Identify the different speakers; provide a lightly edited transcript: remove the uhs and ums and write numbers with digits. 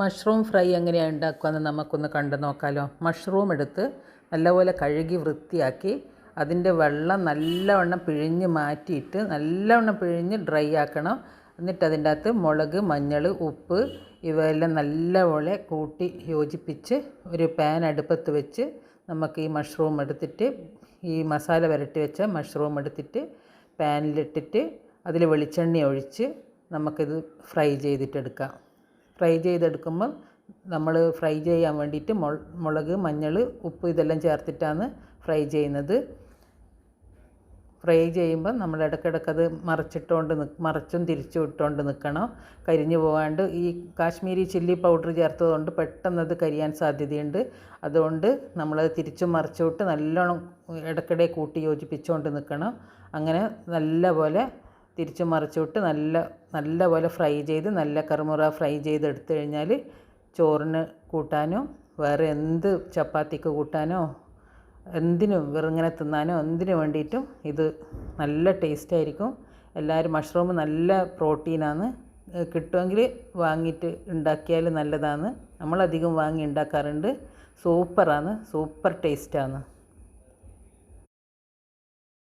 Speaker 1: Mushroom fry എങ്ങനെയാണ് ഉണ്ടാക്കുകയെന്ന് നമുക്കൊന്ന് കണ്ടു നോക്കാമല്ലോ. മഷ്റൂം എടുത്ത് നല്ലപോലെ കഴുകി വൃത്തിയാക്കി അതിൻ്റെ വെള്ളം നല്ലവണ്ണം പിഴിഞ്ഞ് മാറ്റിയിട്ട് നല്ലവണ്ണം പിഴിഞ്ഞ് ഡ്രൈ ആക്കണം. എന്നിട്ട് അതിൻ്റെ അകത്ത് മുളക്, മഞ്ഞൾ, ഉപ്പ് ഇവയെല്ലാം നല്ലപോലെ കൂട്ടി യോജിപ്പിച്ച് ഒരു പാൻ അടുപ്പത്ത് വെച്ച് നമുക്ക് ഈ മഷ്റൂം എടുത്തിട്ട് ഈ മസാല പുരട്ടി വെച്ച മഷ്റൂം എടുത്തിട്ട് പാനിലിട്ടിട്ട് അതിൽ വെളിച്ചെണ്ണ ഒഴിച്ച് നമുക്കിത് ഫ്രൈ ചെയ്തിട്ടെടുക്കാം. ഫ്രൈ ചെയ്തെടുക്കുമ്പോൾ നമ്മൾ ഫ്രൈ ചെയ്യാൻ വേണ്ടിയിട്ട് മുളക്, മഞ്ഞൾ, ഉപ്പ് ഇതെല്ലാം ചേർത്തിട്ടാണ് ഫ്രൈ ചെയ്യുന്നത്. ഫ്രൈ ചെയ്യുമ്പോൾ നമ്മൾ ഇടയ്ക്കിടയ്ക്കത് മറിച്ചും തിരിച്ചും ഇട്ടുകൊണ്ട് നിൽക്കണം. കരിഞ്ഞു പോകാണ്ട് ഈ കാശ്മീരി ചില്ലി പൗഡർ ചേർത്തതുകൊണ്ട് പെട്ടെന്നത് കരിയാൻ സാധ്യതയുണ്ട്. അതുകൊണ്ട് നമ്മളത് തിരിച്ചും മറിച്ചും ഇട്ട് നല്ലോണം ഇടയ്ക്കിടെ കൂട്ടി യോജിപ്പിച്ചുകൊണ്ട് നിൽക്കണം. അങ്ങനെ നല്ലപോലെ തിരിച്ചും മറിച്ചും ഇട്ട് നല്ലപോലെ ഫ്രൈ ചെയ്ത് നല്ല കറുമുറ ഫ്രൈ ചെയ്തെടുത്തു കഴിഞ്ഞാൽ ചോറിന് കൂട്ടാനോ വേറെ എന്ത് ചപ്പാത്തിക്ക് കൂട്ടാനോ എന്തിനും വെറുങ്ങനെ തിന്നാനോ എന്തിനു വേണ്ടിയിട്ടും ഇത് നല്ല ടേസ്റ്റായിരിക്കും. എല്ലാവരും മഷ്റൂം നല്ല പ്രോട്ടീനാണ്. കിട്ടുമെങ്കിൽ വാങ്ങിയിട്ട് ഉണ്ടാക്കിയാൽ നല്ലതാണ്. നമ്മളധികം വാങ്ങി ഉണ്ടാക്കാറുണ്ട്. സൂപ്പറാണ്, സൂപ്പർ ടേസ്റ്റാണ്.